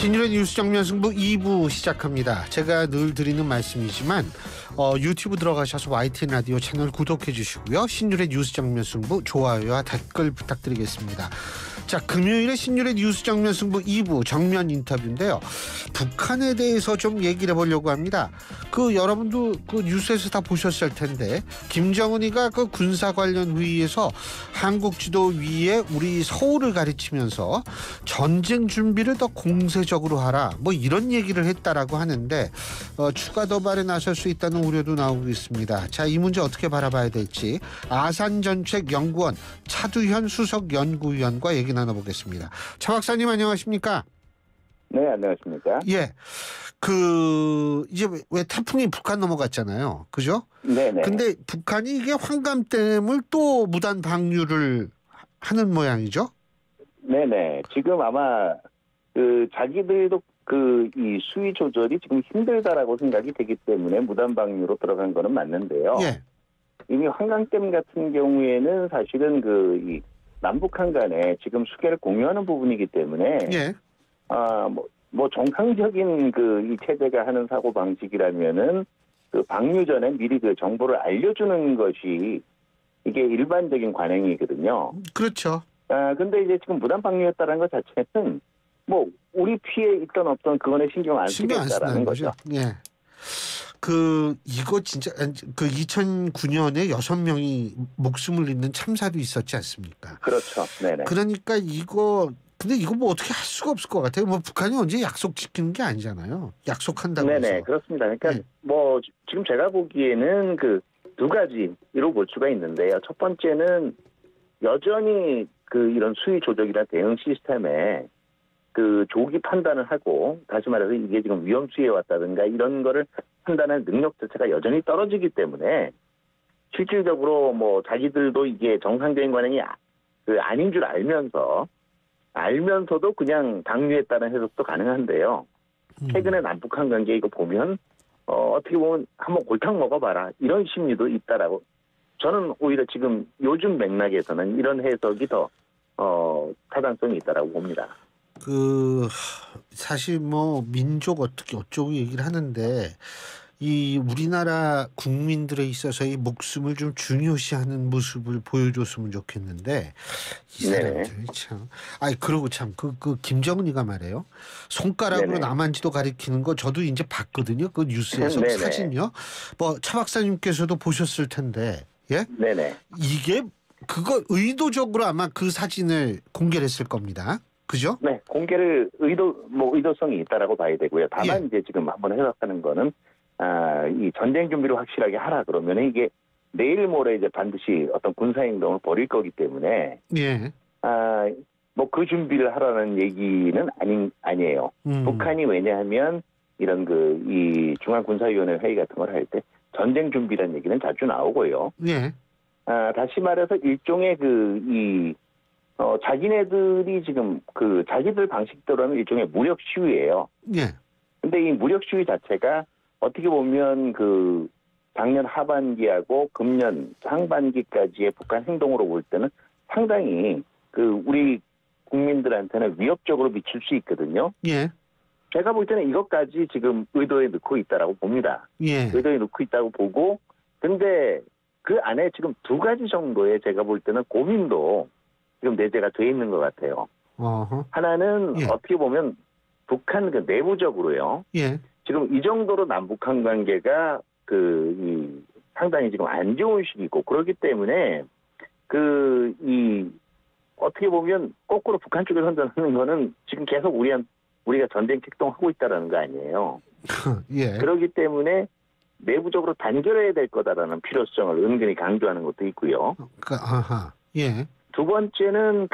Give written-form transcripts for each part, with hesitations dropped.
신율의 뉴스 정면 승부 2부 시작합니다. 제가 늘 드리는 말씀이지만 유튜브 들어가셔서 YTN 라디오 채널 구독해 주시고요. 신율의 뉴스 정면 승부 좋아요와 댓글 부탁드리겠습니다. 자, 금요일에 신율의 뉴스 정면 승부 2부 정면 인터뷰인데요. 북한에 대해서 좀 얘기를 해보려고 합니다. 여러분도 뉴스에서 다 보셨을 텐데 김정은이가 군사 관련 회의에서 한국 지도 위에 우리 서울을 가르치면서 전쟁 준비를 더 공세적으로 하라 이런 얘기를 했다라고 하는데 추가 도발에 나설 수 있다는 우려도 나오고 있습니다. 자, 이 문제 어떻게 바라봐야 될지 아산정책연구원 차두현 수석연구위원과 얘기 나눠보겠습니다. 차 박사님 안녕하십니까? 네, 안녕하십니까? 예, 이제 왜 태풍이 북한 넘어갔잖아요, 그죠? 네네. 근데 북한이 이게 환감댐을 또 무단 방류를 하는 모양이죠? 네네. 지금 아마 자기들도 이 수위 조절이 지금 힘들다라고 생각이 되기 때문에 무단 방류로 들어간 거는 맞는데요. 예. 이미 환강댐 같은 경우에는 사실은 이 남북한 간에 지금 수계를 공유하는 부분이기 때문에 예. 정상적인 이 체제가 하는 사고 방식이라면은 방류 전에 미리 정보를 알려주는 것이 이게 일반적인 관행이거든요. 그렇죠. 근데 이제 지금 무단 방류했다는 것 자체는 우리 피해 있던 없던 그거는 신경 안 쓰겠다라는 거죠. 예. 이거 진짜 2009년에 6명이 목숨을 잃는 참사도 있었지 않습니까? 그렇죠. 네네. 그러니까 근데 이거 어떻게 할 수가 없을 것 같아요. 북한이 언제 약속 지키는 게 아니잖아요. 약속한다고 해서. 네네, 그렇습니다. 그러니까 지금 제가 보기에는 두 가지로 볼 수가 있는데요. 첫 번째는 여전히 이런 수위 조작이나 대응 시스템에 조기 판단을 하고, 다시 말해서 이게 지금 위험 수위에 왔다든가 이런 거를 판단할 능력 자체가 여전히 떨어지기 때문에 실질적으로 자기들도 이게 정상적인 관행이 아닌 줄 알면서도 그냥 방류했다는 해석도 가능한데요. 최근에 남북한 관계 이거 보면 어떻게 보면 한번 골탕 먹어봐라 이런 심리도 있다라고, 저는 오히려 지금 요즘 맥락에서는 이런 해석이 더 타당성이 있다라고 봅니다. 사실 민족 어쩌고 얘기를 하는데 이 우리나라 국민들에 있어서의 목숨을 좀 중요시하는 모습을 보여줬으면 좋겠는데 이 사람들이 참. 그러고 참 김정은이가 말해요. 손가락으로 남한지도 가리키는 거 저도 이제 봤거든요. 그 뉴스에서 사진요. 차 박사님께서도 보셨을 텐데, 예? 네네. 이게 의도적으로 아마 그 사진을 공개를 했을 겁니다. 그죠? 네, 공개를 의도성이 있다라고 봐야 되고요. 다만 이제 지금 한번 해석하는 거는 이 전쟁 준비를 확실하게 하라 그러면 이게 내일 모레 이제 반드시 어떤 군사 행동을 벌일 거기 때문에 그 준비를 하라는 얘기는 아니에요. 북한이 왜냐하면 이런 이 중앙군사위원회 회의 같은 걸 할 때 전쟁 준비라는 얘기는 자주 나오고요. 다시 말해서 일종의 자기네들이 지금 자기들 방식대로는 일종의 무력 시위예요. 근데 이 무력 시위 자체가 어떻게 보면 작년 하반기하고 금년 상반기까지의 북한 행동으로 볼 때는 상당히 우리 국민들한테는 위협적으로 미칠 수 있거든요. 제가 볼 때는 이것까지 지금 의도에 넣고 있다라고 봅니다. 의도에 넣고 있다고 보고, 근데 그 안에 지금 두 가지 정도의 제가 볼 때는 고민도 지금 내재가 돼 있는 것 같아요. 하나는 어떻게 보면 북한 내부적으로요. 지금 이 정도로 남북한 관계가 상당히 지금 안 좋은 시기고, 그렇기 때문에 어떻게 보면 거꾸로 북한 쪽에 선전하는 거는 지금 계속 우리가 전쟁 책동하고 있다라는 거 아니에요. 그렇기 때문에 내부적으로 단결해야 될 거다라는 필요성을 은근히 강조하는 것도 있고요. 두 번째는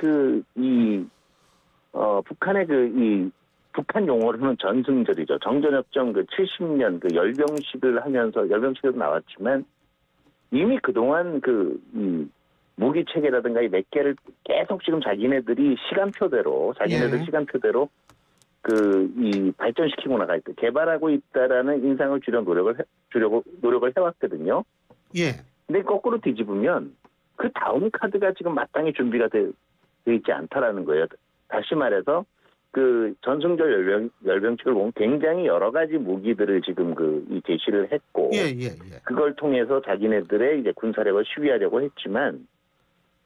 북한의 북한 용어로는 전승절이죠. 정전협정 70년 열병식을 하면서, 열병식에도 나왔지만 이미 그동안 이 무기 체계라든가 몇 개를 계속 지금 자기네들 시간표대로 이 발전시키고 나갈 때 개발하고 있다라는 인상을 주려고 노력을 해왔거든요. 근데 거꾸로 뒤집으면 그 다음 카드가 지금 마땅히 준비가 돼 있지 않다라는 거예요. 다시 말해서 그 전승절 열병식을 보면 굉장히 여러 가지 무기들을 지금 이 제시를 했고 그걸 통해서 자기네들의 이제 군사력을 시위하려고 했지만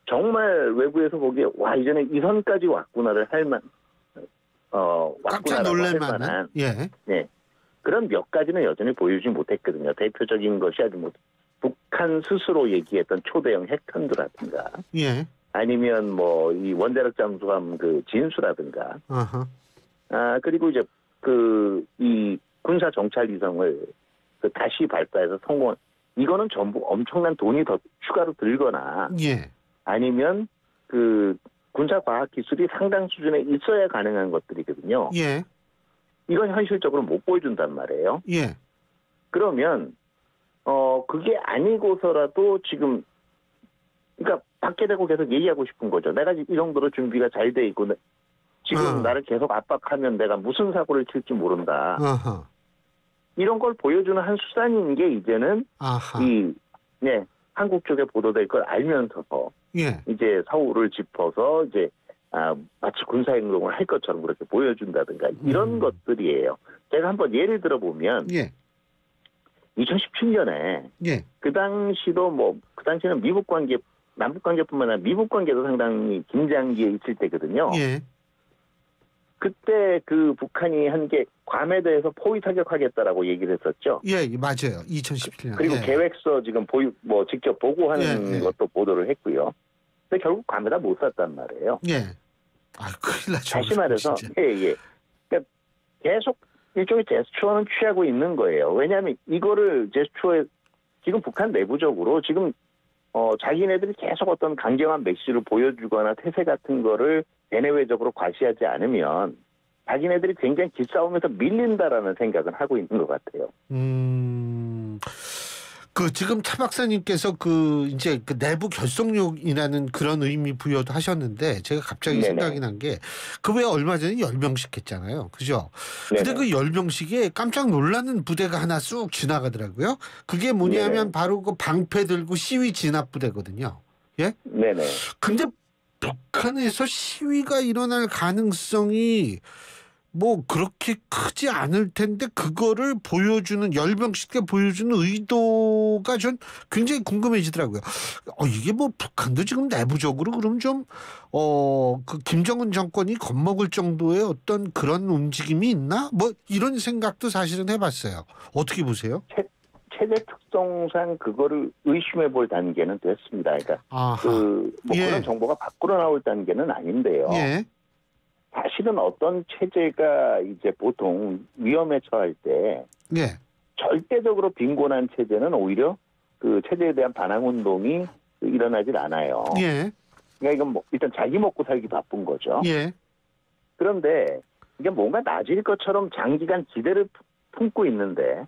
정말 외부에서 보기에 와 이전에 이 선까지 왔구나를 깜짝 놀랄 만한 네, 그런 몇 가지는 여전히 보여주지 못했거든요. 대표적인 것이 북한 스스로 얘기했던 초대형 핵탄두라든가 아니면 뭐 이 원자력 잠수함 진수라든가 그리고 이제 이 군사 정찰 위성을 다시 발사해서 성공한 이거는 전부 엄청난 돈이 더 추가로 들거나 아니면 군사 과학 기술이 상당 수준에 있어야 가능한 것들이거든요. 이건 현실적으로 못 보여준단 말이에요. 그러면 그게 아니고서라도 지금 그러니까 받게 되고 계속 얘기하고 싶은 거죠. 내가 이 정도로 준비가 잘 돼 있고 지금 나를 계속 압박하면 내가 무슨 사고를 칠지 모른다. 이런 걸 보여주는 한 수단인 게 이제는 한국 쪽에 보도될 걸 알면서 이제 서울을 짚어서 이제 마치 군사 행동을 할 것처럼 그렇게 보여준다든가 이런 것들이에요. 제가 한번 예를 들어보면 2017년에 그 당시도 그 당시는 미국 관계 남북 관계뿐만 아니라 미국 관계도 상당히 긴장기에 있을 때거든요. 그때 북한이 한 게 괌에 대해서 포위 타격하겠다라고 얘기를 했었죠. 맞아요. 2017년. 그리고 계획서 지금 직접 보고하는 것도 보도를 했고요. 근데 결국 괌에다 못 쐈단 말이에요. 큰일 나죠. 다시 말해서 그러니까 계속 일종의 제스처는 취하고 있는 거예요. 왜냐하면 이거를 제스처에 지금 북한 내부적으로 지금 자기네들이 계속 어떤 강경한 메시지를 보여주거나 태세 같은 거를 대내외적으로 과시하지 않으면 자기네들이 굉장히 기싸움에서 밀린다라는 생각은 하고 있는 것 같아요. 지금 차 박사님께서 이제 내부 결속력이라는 그런 의미 부여도 하셨는데 제가 갑자기 생각이 난 게 왜 얼마 전에 열병식 했잖아요. 그죠? 근데 그 열병식에 깜짝 놀라는 부대가 하나 쑥 지나가더라고요. 그게 뭐냐면 바로 방패 들고 시위 진압 부대거든요. 근데 북한에서 시위가 일어날 가능성이 그렇게 크지 않을 텐데 그거를 보여주는 열병식 때 보여주는 의도가 전 굉장히 궁금해지더라고요. 이게 북한도 지금 내부적으로 그럼 좀 김정은 정권이 겁먹을 정도의 어떤 그런 움직임이 있나? 이런 생각도 사실은 해봤어요. 어떻게 보세요? 체제 특성상 그거를 의심해 볼 단계는 됐습니다. 그러니까 그런 정보가 밖으로 나올 단계는 아닌데요. 사실은 어떤 체제가 이제 보통 위험에 처할 때 절대적으로 빈곤한 체제는 오히려 그 체제에 대한 반항 운동이 일어나질 않아요. 그러니까 이건 일단 자기 먹고 살기 바쁜 거죠. 그런데 이게 뭔가 나아질 것처럼 장기간 기대를 품고 있는데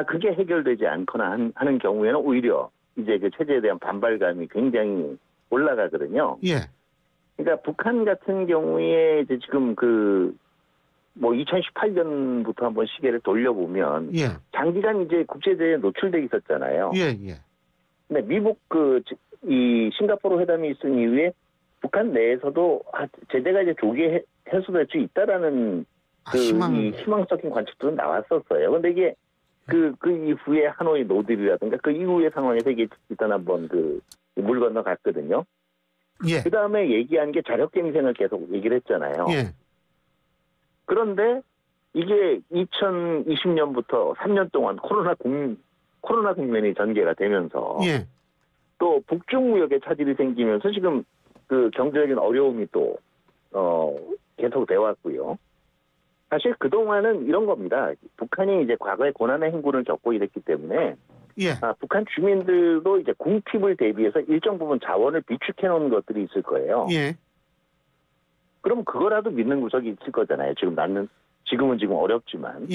그게 해결되지 않거나 하는 경우에는 오히려 이제 그 체제에 대한 반발감이 굉장히 올라가거든요. 그러니까 북한 같은 경우에 이제 지금 2018년부터 한번 시계를 돌려보면 장기간 이제 국제제재에 노출돼 있었잖아요. 근데 미국 이 싱가포르 회담이 있은 이후에 북한 내에서도 제재가 이제 조기에 해소될 수 있다라는 이 희망적인 관측들은 나왔었어요. 근데 이게 그 이후에 하노이 노딜이라든가 그 이후의 상황에서 이게 일단 한번 물 건너갔거든요. 그 다음에 얘기한 게 자력갱생을 계속 얘기를 했잖아요. 그런데 이게 2020년부터 3년 동안 코로나 국면이 전개가 되면서 또 북중 무역에 차질이 생기면서 지금 경제적인 어려움이 또 계속 돼 왔고요. 사실 그동안은 이런 겁니다. 북한이 이제 과거에 고난의 행군을 겪고 이랬기 때문에 북한 주민들도 이제 궁핍을 대비해서 일정 부분 자원을 비축해 놓은 것들이 있을 거예요. 그럼 그거라도 믿는 구석이 있을 거잖아요. 지금은 어렵지만.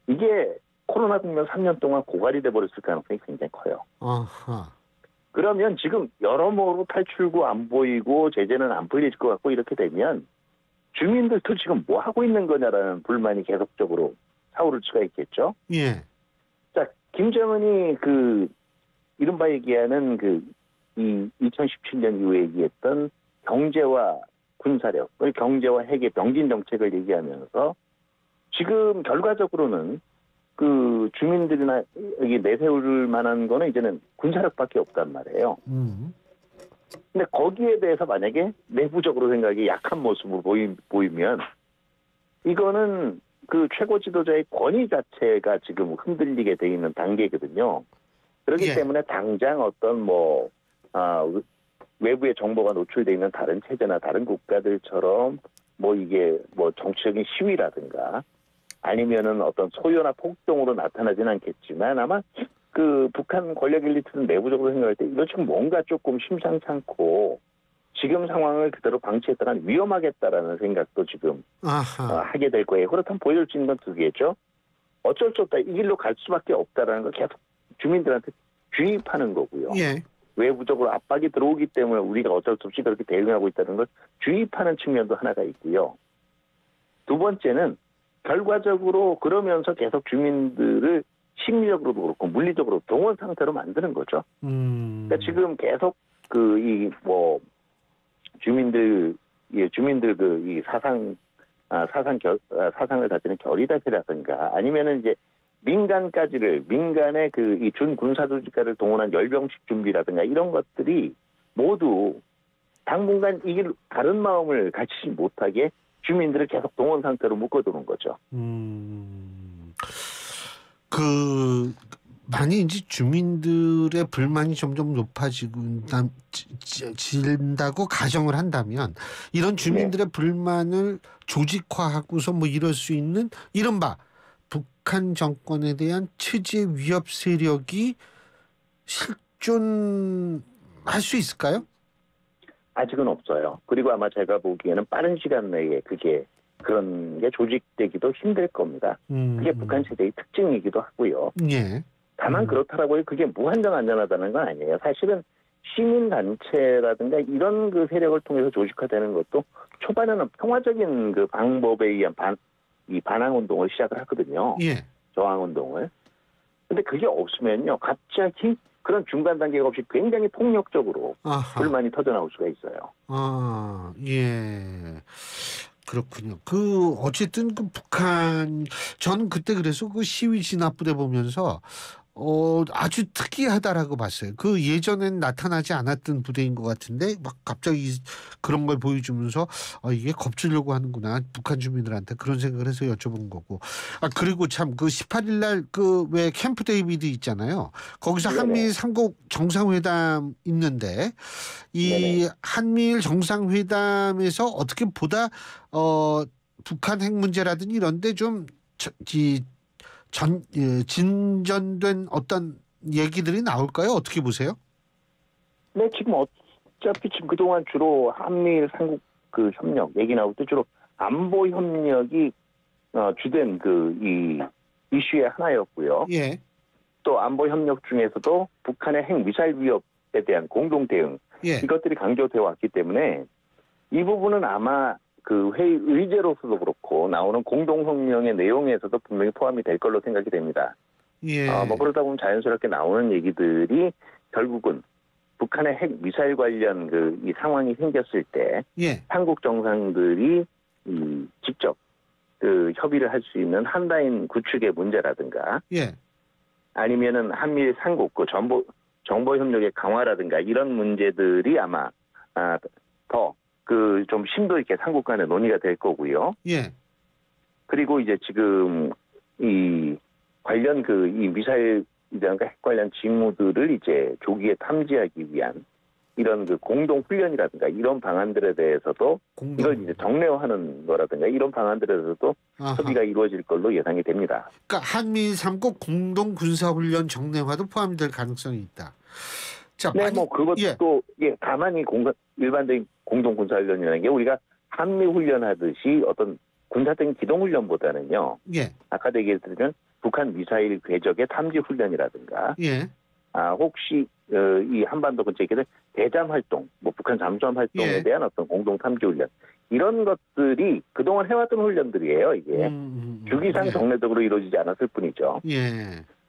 이게 코로나 국면 3년 동안 고갈이 돼버렸을 가능성이 굉장히 커요. 그러면 지금 여러모로 탈출구 안 보이고 제재는 안 풀릴 것 같고 이렇게 되면 주민들도 지금 뭐 하고 있는 거냐라는 불만이 계속적으로 사오를 수가 있겠죠. 자, 김정은이 이른바 얘기하는 이 2017년 이후에 얘기했던 경제와 군사력, 경제와 핵의 병진 정책을 얘기하면서 지금 결과적으로는 그 주민들이나 여기 내세울 만한 거는 이제는 군사력밖에 없단 말이에요. 근데 거기에 대해서 만약에 내부적으로 생각이 약한 모습을 보이면 이거는 그 최고 지도자의 권위 자체가 지금 흔들리게 돼 있는 단계거든요. 그렇기 때문에 당장 어떤 외부의 정보가 노출돼 있는 다른 체제나 다른 국가들처럼 이게 정치적인 시위라든가 아니면은 어떤 소요나 폭동으로 나타나진 않겠지만 아마 그 북한 권력 엘리트는 내부적으로 생각할 때 이거 지금 뭔가 조금 심상치 않고 지금 상황을 그대로 방치했다간 위험하겠다라는 생각도 지금 하게 될 거예요. 그렇다면 보여줄 수 있는 건 두 개죠. 어쩔 수 없다. 이 길로 갈 수밖에 없다라는 걸 계속 주민들한테 주입하는 거고요. 예. 외부적으로 압박이 들어오기 때문에 우리가 어쩔 수 없이 그렇게 대응하고 있다는 걸 주입하는 측면도 하나가 있고요. 두 번째는 결과적으로 그러면서 계속 주민들을 심리적으로도 그렇고 물리적으로 동원 상태로 만드는 거죠. 그러니까 지금 계속 주민들 이 사상을 가지는 결의단체라든가 아니면은 이제 민간의 이 준군사 조직가를 동원한 열병식 준비라든가 이런 것들이 모두 당분간 이 길 다른 마음을 갖추지 못하게 주민들을 계속 동원 상태로 묶어두는 거죠. 많이 이제 주민들의 불만이 점점 높아지고 진다고 가정을 한다면 이런 주민들의 불만을 조직화하고서 이럴 수 있는 이른바 북한 정권에 대한 체제 위협 세력이 실존할 수 있을까요? 아직은 없어요. 그리고 아마 제가 보기에는 빠른 시간 내에 그런 게 조직되기도 힘들 겁니다. 그게 북한 체제의 특징이기도 하고요. 예. 다만 그렇다라고 그게 무한정 안전하다는 건 아니에요. 사실은 시민단체라든가 이런 그 세력을 통해서 조직화되는 것도 초반에는 평화적인 그 방법에 의한 반항운동을 시작을 하거든요. 예. 저항운동을. 근데 그게 없으면요. 갑자기 그런 중간 단계가 없이 굉장히 폭력적으로 불만이 터져나올 수가 있어요. 예. 그렇군요. 어쨌든 북한, 저는 그때 그래서 그 시위 진압부대 보면서 아주 특이하다라고 봤어요. 예전엔 나타나지 않았던 부대인 것 같은데 막 갑자기 그런 걸 보여주면서 이게 겁주려고 하는구나 북한 주민들한테 그런 생각을 해서 여쭤본 거고. 그리고 참 18일 날 왜 캠프 데이비드 있잖아요. 거기서 한미일 3국 정상회담 있는데 이 한미일 정상회담에서 어떻게 보다 북한 핵 문제라든지 이런데 좀 진전된 어떤 얘기들이 나올까요? 어떻게 보세요? 네, 지금 어차피 지금 그동안 주로 한미일 삼국 협력 얘기 나올 때 주로 안보 협력이 주된 이 이슈의 하나였고요. 예. 또 안보 협력 중에서도 북한의 핵 미사일 위협에 대한 공동 대응 이것들이 강조되어 왔기 때문에 이 부분은 아마 회의 의제로서도 그렇고 나오는 공동성명의 내용에서도 분명히 포함이 될 걸로 생각이 됩니다. 예. 그러다 보면 자연스럽게 나오는 얘기들이 결국은 북한의 핵 미사일 관련 이 상황이 생겼을 때 한국 정상들이 직접 협의를 할 수 있는 한라인 구축의 문제라든가 아니면은 한미일 3국 정보 협력의 강화라든가 이런 문제들이 아마 더 좀 심도 있게 삼국 간에 논의가 될 거고요. 예. 그리고 이제 지금 관련 이 미사일이라든가 핵 관련 직무들을 이제 조기에 탐지하기 위한 이런 공동 훈련이라든가 이런 방안들에 대해서도 이걸 이제 정례화하는 거라든가 이런 방안들에 대해서도 협의가 이루어질 걸로 예상이 됩니다. 그러니까 한미일 3국 공동 군사 훈련 정례화도 포함이 될 가능성이 있다. 자, 네, 그것도 가만히 일반적인 공동 군사 훈련이라는 게 우리가 한미 훈련하듯이 어떤 군사적인 기동 훈련보다는요. 아까도 얘기했지만 북한 미사일 궤적의 탐지 훈련이라든가 혹시 이 한반도 근처에 있는 대잠 활동, 북한 잠수함 활동에 대한 어떤 공동 탐지 훈련 이런 것들이 그동안 해왔던 훈련들이에요. 이게 주기상 정례적으로 이루어지지 않았을 뿐이죠.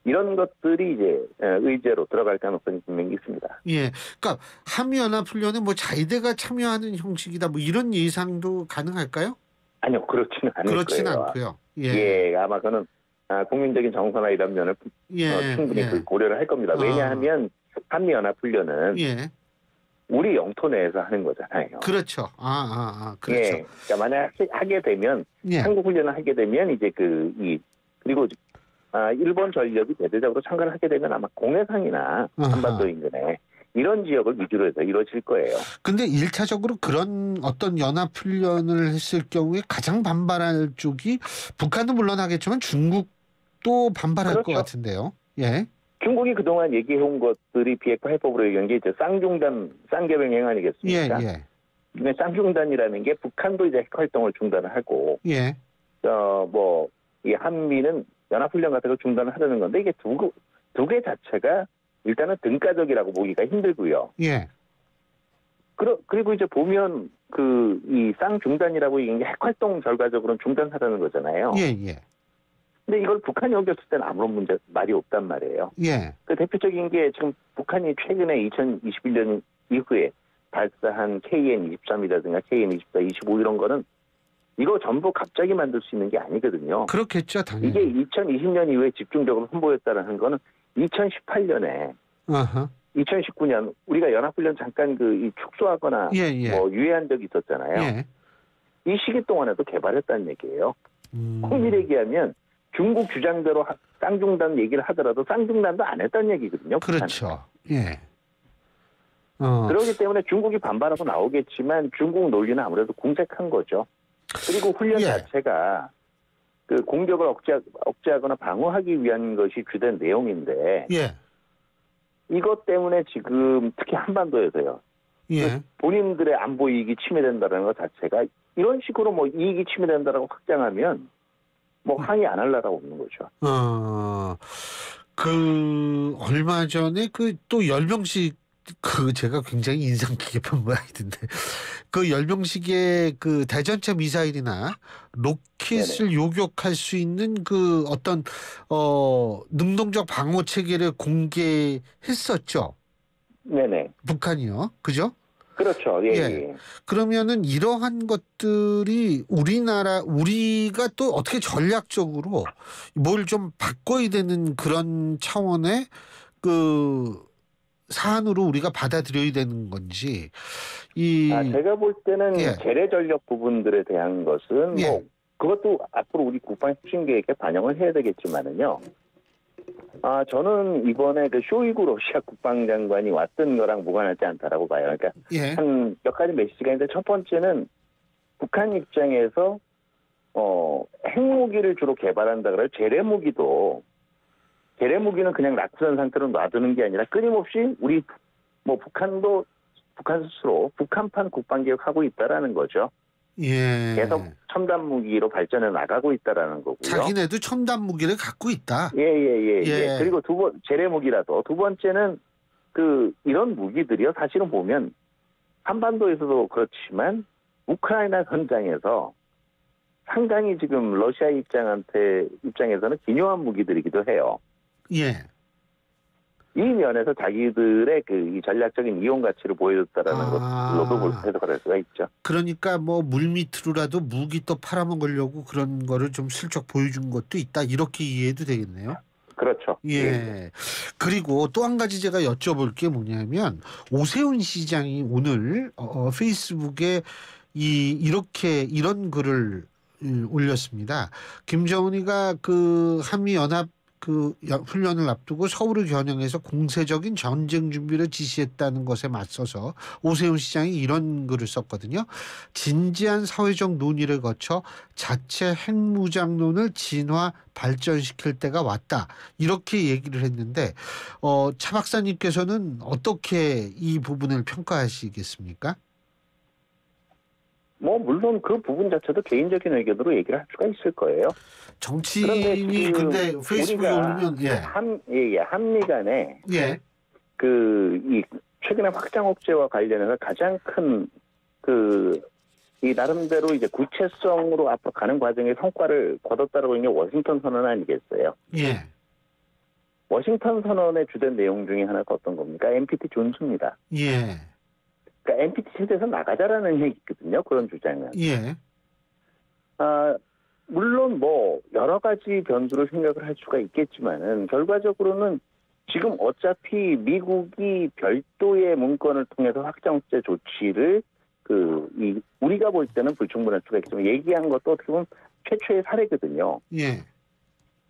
이런 것들이 이제 의제로 들어갈 가능성이 분명히 있습니다. 예, 그러니까 한미연합훈련에 뭐 자위대가 참여하는 형식이다, 뭐 이런 예상도 가능할까요? 아니요, 그렇지는 않을 그렇진 거예요. 않고요. 예, 아마 그는 국민적인 정서나 이런 면을 충분히 고려를 할 겁니다. 왜냐하면 한미연합훈련은 우리 영토 내에서 하는 거잖아요. 그렇죠. 그렇죠. 예, 그러니까 만약 하게 되면 한국 훈련을 하게 되면 이제 그리고 일본 전력이 대대적으로 참가를 하게 되면 아마 공해상이나 한반도 인근에 이런 지역을 위주로 해서 이루어질 거예요. 근데 1차적으로 그런 어떤 연합훈련을 했을 경우에 가장 반발할 쪽이 북한도 물론 하겠지만 중국도 반발할 그렇죠. 것 같은데요. 예. 중국이 그동안 얘기해온 것들이 비핵화 해법으로 얘기한 게 이제 쌍중단, 쌍개병행 아니겠습니까? 근데 쌍중단이라는 게 북한도 이제 핵 활동을 중단을 하고, 이 한미는 연합훈련 같은 걸 중단을 하려는 건데 이게 두 개 자체가 일단은 등가적이라고 보기가 힘들고요. 그리고 이제 보면 이 쌍중단이라고 얘기한 게 핵 활동 결과적으로는 중단하라는 거잖아요. 근데 이걸 북한이 어겼을 때는 아무런 말이 없단 말이에요. 그 대표적인 게 지금 북한이 최근에 2021년 이후에 발사한 KN-23이라든가 KN-24, 25 이런 거는 이거 전부 갑자기 만들 수 있는 게 아니거든요. 그렇겠죠, 당연히. 이게 2020년 이후에 집중적으로 선보였다는 거는 2018년에 2019년 우리가 연합훈련 잠깐 이 축소하거나 뭐 유예한 적이 있었잖아요. 이 시기 동안에도 개발했다는 얘기예요. 엄밀히 얘기하면 중국 주장대로 쌍중단 얘기를 하더라도 쌍중단도 안 했다는 얘기거든요. 그렇죠. 그렇기 때문에 중국이 반발하고 나오겠지만 중국 논리는 아무래도 궁색한 거죠. 그리고 훈련 자체가 그 공격을 억제하거나 방어하기 위한 것이 주된 내용인데 이것 때문에 지금 특히 한반도에서요. 본인들의 안보 이익이 침해된다는 것 자체가 이런 식으로 뭐 이익이 침해된다라고 확장하면 뭐 항의 안 할 나라가 없는 거죠. 얼마 전에 또 열병식 제가 굉장히 인상 깊게 본 모양이던데 열병식에 대전차 미사일이나 로켓을 요격할 수 있는 어떤 능동적 방어 체계를 공개했었죠. 네네. 북한이요, 그죠? 그렇죠. 그러면은 이러한 것들이 우리가 또 어떻게 전략적으로 뭘 좀 바꿔야 되는 그런 차원의 사안으로 우리가 받아들여야 되는 건지. 제가 볼 때는 재래 전력 부분들에 대한 것은 뭐 그것도 앞으로 우리 국방 혁신 계획에 반영을 해야 되겠지만은요. 저는 이번에 쇼이구 러시아 국방장관이 왔던 거랑 무관하지 않다라고 봐요. 그러니까 한 몇 가지 메시지가 있는데 첫 번째는 북한 입장에서 핵무기를 주로 개발한다 그래요. 재래무기는 그냥 낙후된 상태로 놔두는 게 아니라 끊임없이 우리 북한도 북한 스스로 북한판 국방개혁하고 있다라는 거죠. 계속 첨단 무기로 발전해 나가고 있다라는 거고요. 자기네도 첨단 무기를 갖고 있다. 그리고 재래무기라도 두 번째는 이런 무기들이요. 사실은 보면 한반도에서도 그렇지만 우크라이나 전장에서 상당히 지금 러시아 입장에서는 기묘한 무기들이기도 해요. 이 면에서 자기들의 이 전략적인 이용 가치를 보여줬다라는 것으로도 해석을 할 수가 있죠. 그러니까 뭐 물밑으로라도 무기 또 팔아먹으려고 그런 거를 좀 슬쩍 보여준 것도 있다, 이렇게 이해해도 되겠네요. 그렇죠. 그리고 또 한 가지 제가 여쭤볼 게 뭐냐면 오세훈 시장이 오늘 페이스북에 이런 글을 올렸습니다. 김정은이가 한미연합 훈련을 앞두고 서울을 겨냥해서 공세적인 전쟁 준비를 지시했다는 것에 맞서서 오세훈 시장이 이런 글을 썼거든요. 진지한 사회적 논의를 거쳐 자체 핵무장론을 진화 발전시킬 때가 왔다, 이렇게 얘기를 했는데 차 박사님께서는 어떻게 이 부분을 평가하시겠습니까? 물론 그 부분 자체도 개인적인 의견으로 얘기를 할 수가 있을 거예요. 정치인이 근데 페이스북에 올리면 한미 간에 이 최근에 확장 억제와 관련해서 가장 큰 이 나름대로 이제 구체성으로 앞으로 가는 과정에 성과를 거뒀다라고 하는 게 워싱턴 선언 아니겠어요? 워싱턴 선언의 주된 내용 중에 하나가 어떤 겁니까? NPT 존수입니다. 예. 그러니까 NPT 체제에서 나가자라는 얘기거든요. 그런 주장은. 예. 물론 뭐 여러 가지 변수를 생각을 할 수가 있겠지만은 결과적으로는 지금 어차피 미국이 별도의 문건을 통해서 확정제 조치를 우리가 볼 때는 불충분할 수가 있지만 얘기한 것도 어떻게 보면 최초의 사례거든요. 예.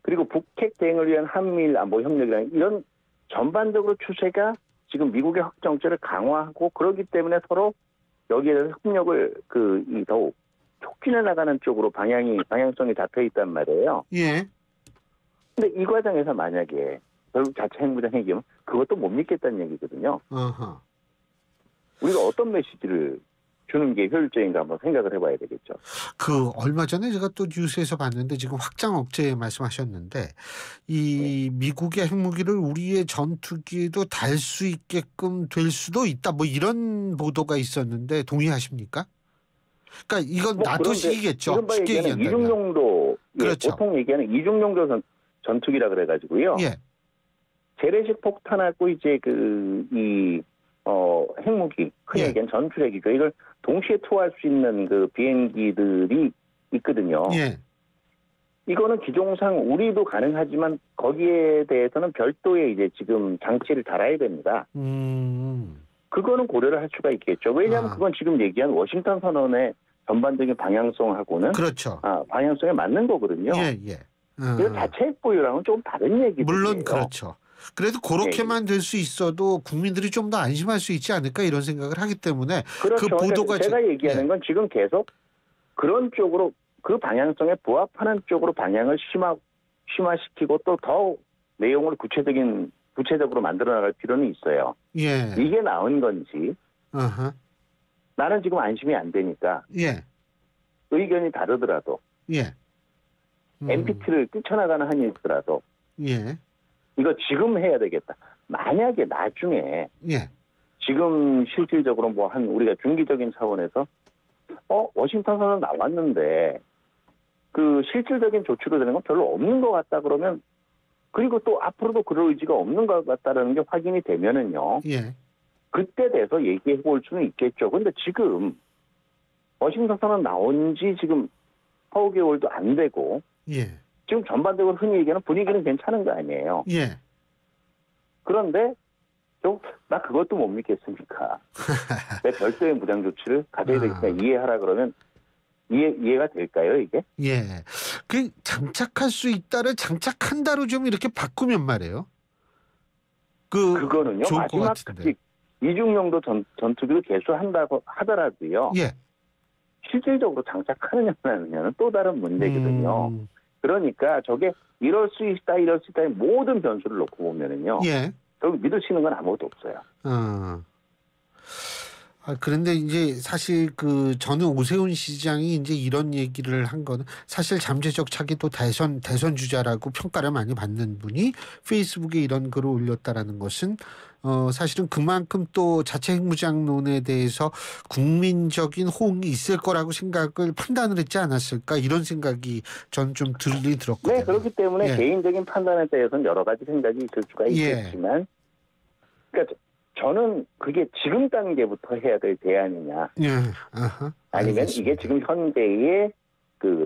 그리고 북핵 대응을 위한 한미일 안보 협력이라는 이런 전반적으로 추세가 지금 미국의 확정제를 강화하고 그러기 때문에 서로 여기에 대해서 협력을 더욱 촉진해 나가는 쪽으로 방향성이 잡혀 있단 말이에요. 예. 근데 이 과정에서 만약에 결국 자체 핵무장 얘기하면 그것도 못 믿겠다는 얘기거든요. 어허. 우리가 어떤 메시지를 주는 게 효율적인가 한번 생각을 해봐야 되겠죠. 얼마 전에 제가 또 뉴스에서 봤는데 지금 확장 억제 말씀하셨는데 이 미국의 핵무기를 우리의 전투기에도 달 수 있게끔 될 수도 있다. 뭐 이런 보도가 있었는데 동의하십니까? 그러니까 이건 나토식이겠죠. 쉽게 얘기한다면. 이중용도 그렇죠. 보통 얘기하는 이중용도 전투기라 그래가지고요. 예. 재래식 폭탄하고 이제 핵무기, 흔히 예. 얘기하는 전투핵이죠. 이걸 동시에 투하할 수 있는 비행기들이 있거든요. 예. 이거는 기종상 우리도 가능하지만 거기에 대해서는 별도의 이제 지금 장치를 달아야 됩니다. 그거는 고려를 할 수가 있겠죠. 왜냐하면 그건 지금 얘기한 워싱턴 선언의 전반적인 방향성하고는 그렇죠. 방향성에 맞는 거거든요. 예, 예. 이거 자체 핵 보유랑은 좀 다른 얘기죠. 물론 그렇죠. 그래도 그렇게만 될 수 있어도 국민들이 좀 더 안심할 수 있지 않을까 이런 생각을 하기 때문에 그렇죠. 그 보도가 제가 얘기하는 건 지금 계속 그런 쪽으로 그 방향성에 부합하는 쪽으로 방향을 심화시키고 또 더 내용을 구체적으로 만들어 나갈 필요는 있어요. 예. 이게 나은 건지 어허. 나는 지금 안심이 안 되니까 예. 의견이 다르더라도 예. NPT를 뛰쳐나가는 한이 있더라도 예. 이거 지금 해야 되겠다. 만약에 나중에 예. 지금 실질적으로 우리가 중기적인 차원에서 워싱턴 선언 나왔는데 그 실질적인 조치로 되는 건 별로 없는 것 같다 그러면 그리고 또 앞으로도 그럴 의지가 없는 것 같다라는 게 확인이 되면은요. 예. 그때 돼서 얘기해 볼 수는 있겠죠. 근데 지금 워싱턴 선언 나온 지 지금 4개월도 안 되고 예. 지금 전반적으로 흔히 얘기하는 분위기는 괜찮은 거 아니에요. 예. 그런데 나 그것도 못 믿겠습니까? 내 별도의 무장 조치를 가져야 되겠다 이해하라 그러면 이해가 될까요 이게? 예. 장착할 수 있다를 장착한다로 좀 이렇게 바꾸면 말이에요. 그거는요. 좋을 마지막 것 같은데. 이중용도 전투기를 개수한다고 하더라도요. 예. 실질적으로 장착하느냐는 또 다른 문제거든요. 그러니까 저게 이럴 수 있다의 모든 변수를 놓고 보면은요. 예. 결국 믿을 수 있는 건 아무것도 없어요. 그런데 이제 사실 저는 오세훈 시장이 이제 이런 얘기를 한 거는 사실 잠재적 차기 또 대선 주자라고 평가를 많이 받는 분이 페이스북에 이런 글을 올렸다라는 것은 사실은 그만큼 또 자체 핵무장론에 대해서 국민적인 호응이 있을 거라고 판단을 했지 않았을까 이런 생각이 전 좀 들었거든요. 네, 그렇기 때문에 개인적인 판단에 대해서는 여러 가지 생각이 있을 수가 있겠지만 그러니까 저는 그게 지금 단계부터 해야 될 대안이냐 아니면 알겠습니다. 이게 지금 현대의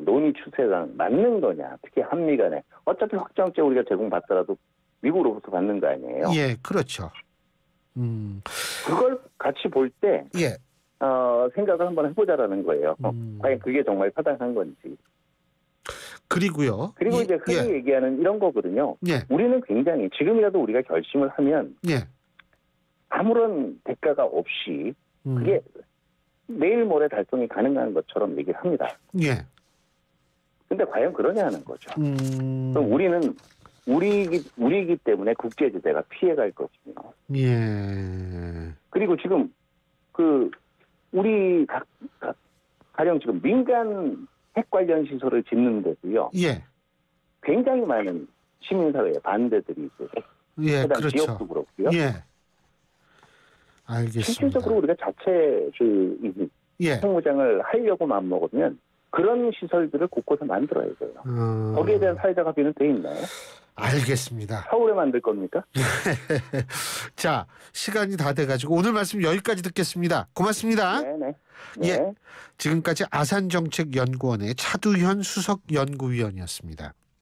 논의 추세랑 맞는 거냐 특히 한미 간에 어차피 확정제 우리가 제공받더라도 미국으로부터 받는 거 아니에요. 예, 그렇죠. 그걸 같이 볼 때 생각을 한번 해보자라는 거예요. 과연 그게 정말 타당한 건지. 그리고 이제 흔히 얘기하는 이런 거거든요. 우리는 굉장히 지금이라도 우리가 결심을 하면 아무런 대가가 없이 그게 내일 모레 달성이 가능한 것처럼 얘기를 합니다. 근데 과연 그러냐는 거죠. 그럼 우리는 우리이기 때문에 국제지대가 피해갈 것이며. 그리고 지금 우리 가령 지금 민간 핵 관련 시설을 짓는데도요. 굉장히 많은 시민사회의 반대들이 있어요. 해당 그렇죠. 지역도 그렇고요. 알겠습니다. 실질적으로 우리가 자체 핵무장을 하려고 마음먹으면 그런 시설들을 곳곳에 만들어야 돼요. 거기에 대한 사회적 합의는 돼 있나요? 알겠습니다. 서울에 만들 겁니까? 자, 시간이 다 돼가지고 오늘 말씀 여기까지 듣겠습니다. 고맙습니다. 네네. 네. 예, 지금까지 아산정책연구원의 차두현 수석연구위원이었습니다.